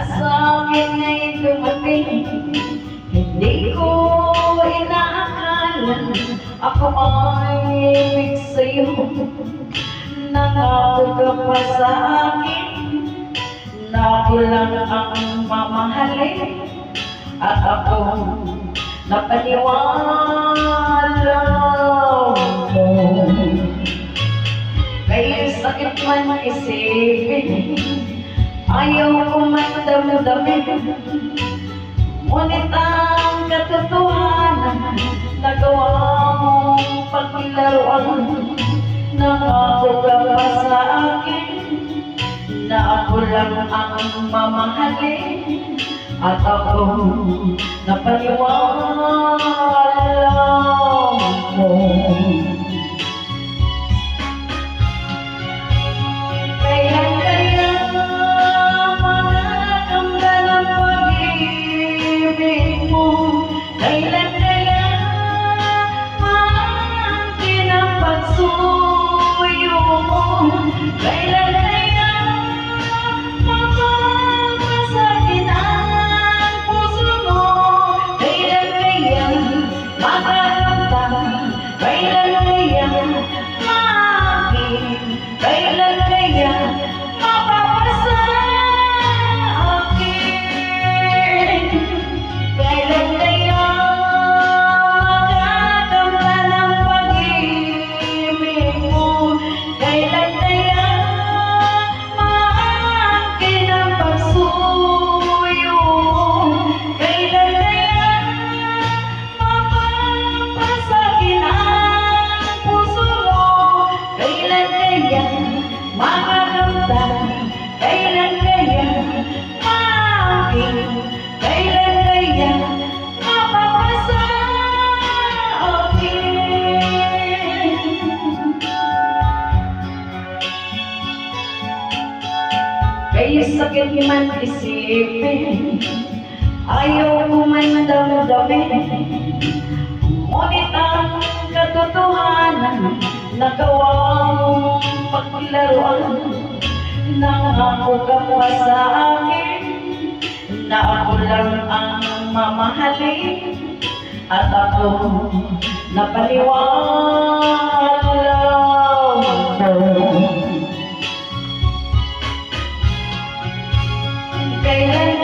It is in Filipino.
sa akin ay dumating. Hindi ko inaakala ako ay ibig sa'yo. Nangako ka pa sa akin na ako lang ang mamahalin, at ako napaniwala mo. Kaya sakit man isipin, ayaw ko man damdamin, ngunit ang katotohanan, nagawa mong paglaruan. Nangako ka pa sa akin na ako lang ang mamahalin, at ako napaniwala mo. Kaya mga kamba ng pag-ibig mo, kailan kaya maangkin ang pagsuyo mo, kailan kaya mapapasagin ang puso mo, kailan kaya makaramdam, kailan kaya maangkin, kailan kaya mapapasa akin, kailan kaya makakamta ng pag-ibig mo, kailan kaya maangkin ang pagsuyo mo, kailan kaya mapapasagin ang puso mo, kailan kaya makakamtan, kailan kaya maangkin, kailan kaya mapapasa akin. Kaya sakit man isipin, ayaw ko man damdamin, ngunit ang katotohanan, nagawa mong paglaruan. Nangako ka pa sa akin na ako lang ang mamahalin, at ako napaniwala mo. Kailan